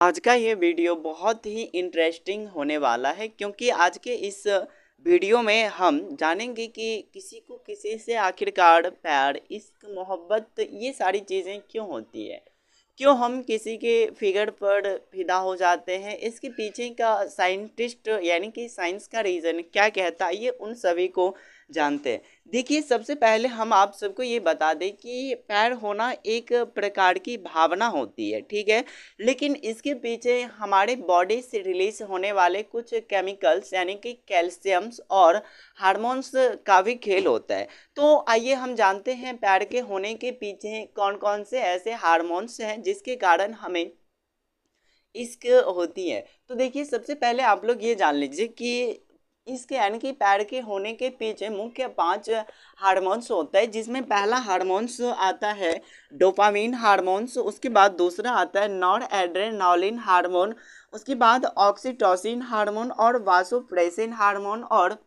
आज का ये वीडियो बहुत ही इंटरेस्टिंग होने वाला है क्योंकि आज के इस वीडियो में हम जानेंगे कि किसी को किसी से आखिरकार प्यार, इश्क, मोहब्बत ये सारी चीज़ें क्यों होती है। क्यों हम किसी के फिगर पर फिदा हो जाते हैं, इसके पीछे का साइंटिस्ट यानी कि साइंस का रीज़न क्या कहता है, ये उन सभी को जानते हैं। देखिए, सबसे पहले हम आप सबको ये बता दें कि प्यार होना एक प्रकार की भावना होती है, ठीक है। लेकिन इसके पीछे हमारे बॉडी से रिलीज होने वाले कुछ केमिकल्स यानी कि कैल्शियम्स और हार्मोन्स का भी खेल होता है। तो आइए हम जानते हैं प्यार के होने के पीछे कौन कौन से ऐसे हार्मोन्स हैं जिसके कारण हमें इश्क होती है। तो देखिए, सबसे पहले आप लोग ये जान लीजिए कि इसके यानी कि प्यार के होने के पीछे मुख्य 5 हार्मोन्स होता है, जिसमें पहला हार्मोन्स आता है डोपामीन हार्मोन्स, उसके बाद दूसरा आता है नॉर एड्रेनालिन हार्मोन, उसके बाद ऑक्सीटोसिन हार्मोन और वासोप्रेसिन हार्मोन, और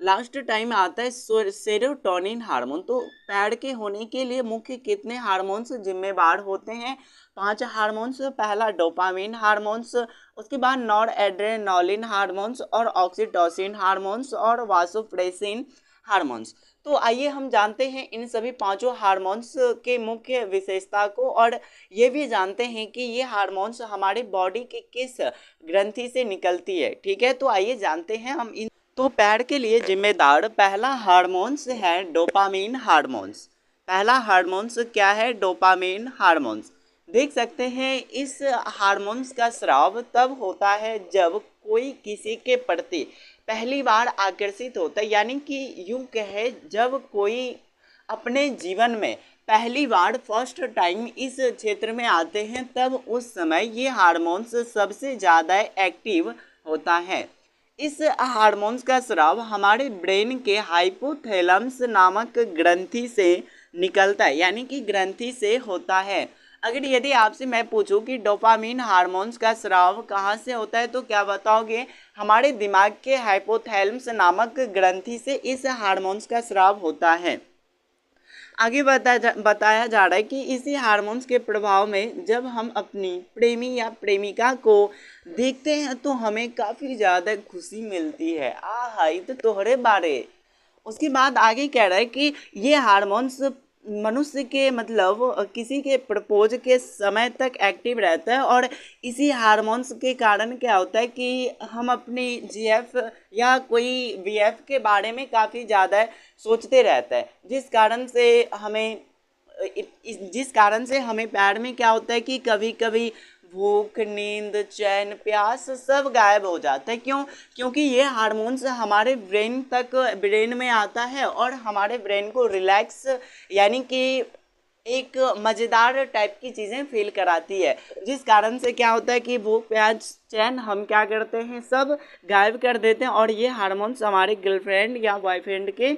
लास्ट टाइम आता है सेरोटोनिन हार्मोन। तो पैड के होने के लिए मुख्य कितने हार्मोन्स जिम्मेवार होते हैं? 5 हार्मोन्स। पहला डोपामिन हार्मोन्स, उसके बाद नॉर एड्रेनालिन हार्मोन्स और ऑक्सीटोसिन हार्मोन्स और वासोप्रेसिन हार्मोन्स। तो आइए हम जानते हैं इन सभी पांचों हार्मोन्स के मुख्य विशेषता को, और ये भी जानते हैं कि ये हार्मोन्स हमारे बॉडी के किस ग्रंथि से निकलती है, ठीक है। तो आइए जानते हैं हम इन। तो पैर के लिए जिम्मेदार पहला हार्मोन्स है डोपामीन हार्मोन्स। पहला हार्मोन्स क्या है? Dopamine hormones. देख सकते हैं इस हार्मोन्स का स्राव तब होता है जब कोई किसी के प्रति पहली बार आकर्षित होता है, यानी कि यूं कहे जब कोई अपने जीवन में पहली बार फर्स्ट टाइम इस क्षेत्र में आते हैं, तब उस समय ये हार्मोन्स सबसे ज़्यादा एक्टिव होता है। इस हार्मोन्स का स्राव हमारे ब्रेन के हाइपोथैलेमस नामक ग्रंथि से निकलता है, यानी कि ग्रंथि से होता है। अगर यदि आपसे मैं पूछूं कि डोपामीन हार्मोन्स का स्राव कहाँ से होता है, तो क्या बताओगे? हमारे दिमाग के हाइपोथैलेमस नामक ग्रंथि से इस हार्मोन्स का स्राव होता है। आगे बताया जा रहा है कि इसी हार्मोन्स के प्रभाव में जब हम अपनी प्रेमी या प्रेमिका को देखते हैं तो हमें काफ़ी ज़्यादा खुशी मिलती है। हाय तो तोहरे बारे। उसके बाद आगे कह रहा है कि ये हार्मोन्स मनुष्य के मतलब किसी के प्रपोज के समय तक एक्टिव रहता है, और इसी हार्मोन्स के कारण क्या होता है कि हम अपनी जीएफ या कोई वीएफ के बारे में काफ़ी ज़्यादा सोचते रहता है, जिस कारण से हमें प्यार में क्या होता है कि कभी कभी भूख, नींद, चैन, प्यास सब गायब हो जाता है। क्यों? क्योंकि ये हार्मोन्स हमारे ब्रेन में आता है और हमारे ब्रेन को रिलैक्स यानी कि एक मज़ेदार टाइप की चीज़ें फील कराती है, जिस कारण से क्या होता है कि भूख, प्यास, चैन हम क्या करते हैं, सब गायब कर देते हैं। और ये हार्मोन्स हमारे गर्लफ्रेंड या बॉयफ्रेंड के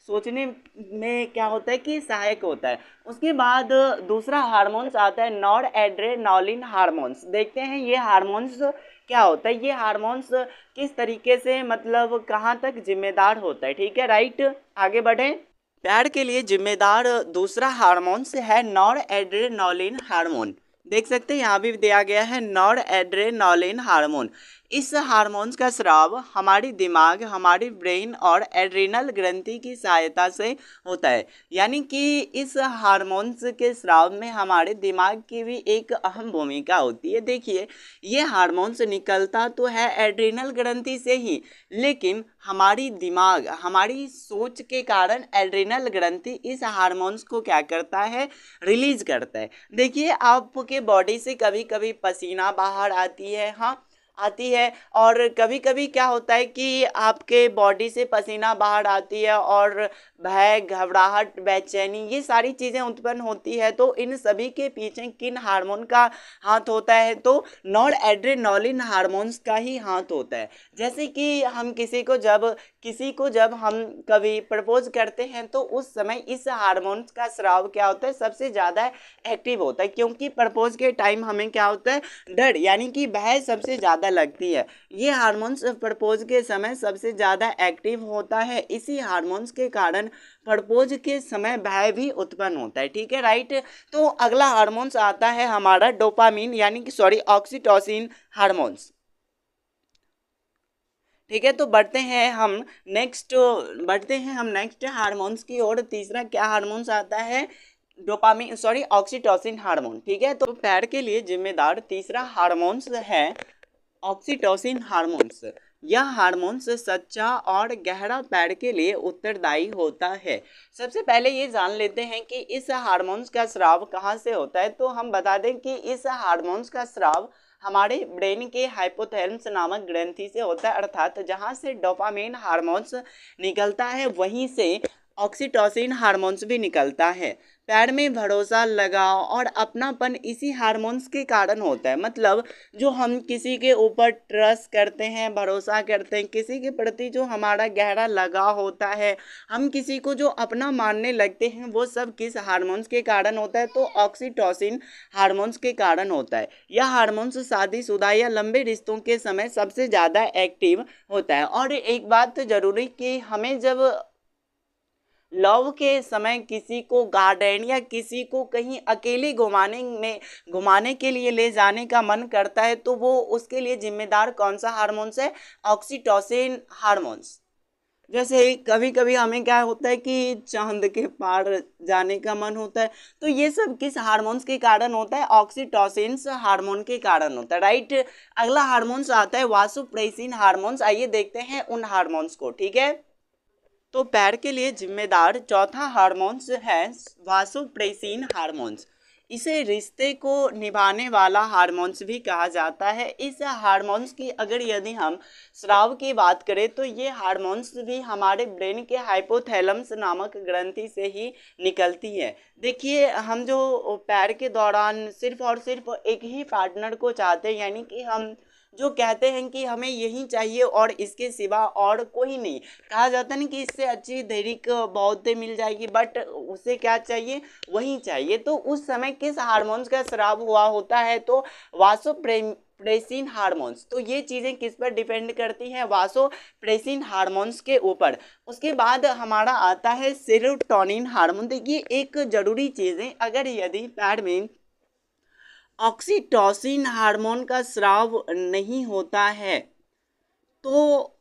सोचने में क्या होता है कि सहायक होता है। उसके बाद दूसरा हार्मोन्स आता है नॉर एड्रेनालिन हार्मोन्स। देखते हैं ये हार्मोन्स क्या होता है, ये हार्मोन्स किस तरीके से मतलब कहाँ तक जिम्मेदार होता है, ठीक है, राइट। आगे बढ़ें। प्यार के लिए जिम्मेदार दूसरा हार्मोन्स है नॉर एड्रेनालिन हार्मोन। देख सकते हैं यहाँ भी दिया गया है नॉर एड्रेनालिन हार्मोन। इस हार्मोन्स का स्राव हमारी दिमाग, हमारी ब्रेन और एड्रिनल ग्रंथि की सहायता से होता है, यानी कि इस हार्मोन्स के स्राव में हमारे दिमाग की भी एक अहम भूमिका होती है। देखिए, ये हार्मोन्स निकलता तो है एड्रिनल ग्रंथि से ही, लेकिन हमारी दिमाग, हमारी सोच के कारण एड्रिनल ग्रंथि इस हार्मोन्स को क्या करता है, रिलीज करता है। देखिए, आपके बॉडी से कभी कभी पसीना बाहर आती है, हाँ आती है, और कभी कभी क्या होता है कि आपके बॉडी से पसीना बाहर आती है और भय, घबराहट, बेचैनी ये सारी चीज़ें उत्पन्न होती है। तो इन सभी के पीछे किन हार्मोन का हाथ होता है? तो नॉर एड्रेनालिन हार्मोन्स का ही हाथ होता है। जैसे कि हम किसी को जब हम कभी प्रपोज करते हैं तो उस समय इस हार्मोन्स का स्राव क्या होता है, सबसे ज़्यादा एक्टिव होता है, क्योंकि प्रपोज के टाइम हमें क्या होता है, डर यानी कि भय सबसे ज़्यादा ज़्यादा लगती है। ये हार्मोन्स प्रपोज के समय सबसे ज़्यादा एक्टिव होता है। इसी हार्मोन्स के कारण प्रपोज के समय भय भी उत्पन्न होता है। ठीक है, राइट। तो अगला हार्मोन्स आता है हमारा डोपामीन यानी कि ऑक्सीटोसिन हार्मोन्स। ठीक है, तो बढ़ते हैं हम नेक्स्ट हार्मोन्स की ओर। तीसरा क्या हार्मोन्स आता है? Oxytocin hormone. ठीक है, तो पैर के लिए जिम्मेदार तीसरा हार्मोन्स है ऑक्सीटोसिन हार्मोन्स। यह हार्मोन्स सच्चा और गहरा पैर के लिए उत्तरदायी होता है। सबसे पहले ये जान लेते हैं कि इस हार्मोन्स का स्राव कहाँ से होता है। तो हम बता दें कि इस हार्मोन्स का स्राव हमारे ब्रेन के हाइपोथैलेमस नामक ग्रंथि से होता है, अर्थात जहाँ से डोपामीन हार्मोन्स निकलता है वहीं से ऑक्सीटोसिन हार्मोन्स भी निकलता है। पैर में भरोसा, लगाव और अपनापन इसी हार्मोन्स के कारण होता है। मतलब जो हम किसी के ऊपर ट्रस्ट करते हैं, भरोसा करते हैं, किसी के प्रति जो हमारा गहरा लगाव होता है, हम किसी को जो अपना मानने लगते हैं, वो सब किस हार्मोन्स के कारण होता है? तो ऑक्सीटोसिन हार्मोन्स के कारण होता है। यह हार्मोन्स शादीशुदा या लंबे रिश्तों के समय सबसे ज़्यादा एक्टिव होता है। और एक बात ज़रूरी कि हमें जब लव के समय किसी को गार्डन या किसी को कहीं अकेले घुमाने के लिए ले जाने का मन करता है, तो वो उसके लिए जिम्मेदार कौन सा हार्मोन्स है? Oxytocin hormones. जैसे कभी कभी हमें क्या होता है कि चांद के पार जाने का मन होता है, तो ये सब किस हार्मोन्स के कारण होता है? ऑक्सीटोसिन हार्मोन के कारण होता है, राइट। अगला हार्मोन्स आता है वासोप्रेसिन हार्मोन्स। आइए देखते हैं उन हार्मोन्स को। ठीक है, तो पैर के लिए जिम्मेदार चौथा हार्मोन्स है वासोप्रेसिन हार्मोन्स। इसे रिश्ते को निभाने वाला हार्मोन्स भी कहा जाता है। इस हार्मोन्स की अगर यदि हम स्राव की बात करें तो ये हार्मोन्स भी हमारे ब्रेन के हाइपोथैलेमस नामक ग्रंथि से ही निकलती है। देखिए, हम जो पैर के दौरान सिर्फ और सिर्फ एक ही पार्टनर को चाहते हैं, यानी कि हम जो कहते हैं कि हमें यही चाहिए और इसके सिवा और कोई नहीं। कहा जाता है ना कि इससे अच्छी दैनिक बौद्ध मिल जाएगी, बट उसे क्या चाहिए? वही चाहिए। तो उस समय किस हार्मोन्स का स्राव हुआ होता है? तो वासोप्रेसिन हार्मोन्स। तो ये चीज़ें किस पर डिपेंड करती हैं? वासोप्रेसिन हार्मोन्स के ऊपर। उसके बाद हमारा आता है सेरोटोनिन हार्मोन। देखिए, एक जरूरी चीज़ है, अगर यदि पैर में ऑक्सीटोसिन हार्मोन का स्राव नहीं होता है, तो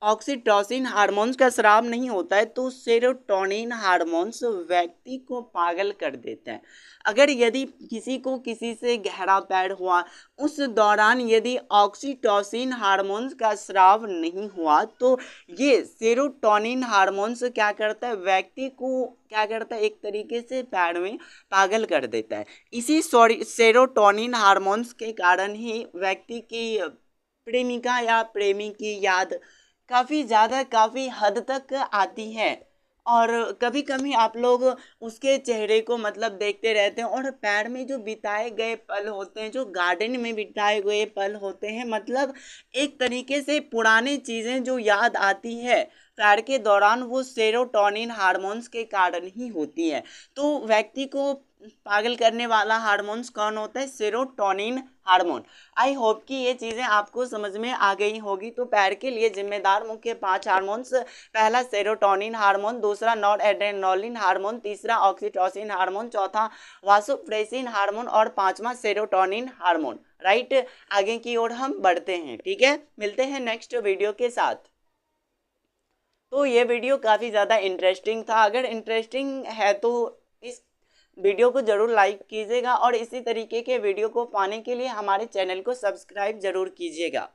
ऑक्सीटोसिन हार्मोन्स का स्राव नहीं होता है, तो सेरोटोनिन हार्मोन्स व्यक्ति को पागल कर देते हैं। अगर यदि किसी को किसी से गहरा प्यार हुआ, उस दौरान यदि ऑक्सीटोसिन हार्मोन्स का स्राव नहीं हुआ, तो ये सेरोटोनिन हार्मोन्स क्या करता है? व्यक्ति को क्या करता है? एक तरीके से प्यार में पागल कर देता है। इसी सेरोटोनिन हार्मोन्स के कारण ही व्यक्ति की प्रेमिका या प्रेमी की याद काफ़ी हद तक आती है। और कभी कभी आप लोग उसके चेहरे को मतलब देखते रहते हैं, और पैर में जो बिताए गए पल होते हैं, जो गार्डन में बिताए गए पल होते हैं, मतलब एक तरीके से पुरानी चीज़ें जो याद आती है पैर के दौरान, वो सेरोटोनिन हार्मोन्स के कारण ही होती है। तो व्यक्ति को पागल करने वाला हार्मोन्स कौन होता है? Serotonin hormone. आई होप कि ये चीज़ें आपको समझ में आ गई होगी। तो पैर के लिए जिम्मेदार मुख्य 5 हार्मोन्स: पहला सेरोटोनिन हार्मोन, दूसरा नॉरएड्रेनालिन हार्मोन, तीसरा ऑक्सीटोसिन हार्मोन, चौथा वासोप्रेसिन हार्मोन और पांचवा सेरोटोनिन हार्मोन, राइट। आगे की ओर हम बढ़ते हैं। ठीक है, मिलते हैं नेक्स्ट वीडियो के साथ। तो ये वीडियो काफ़ी ज़्यादा इंटरेस्टिंग था। अगर इंटरेस्टिंग है तो इस वीडियो को ज़रूर लाइक कीजिएगा, और इसी तरीके के वीडियो को पाने के लिए हमारे चैनल को सब्सक्राइब ज़रूर कीजिएगा।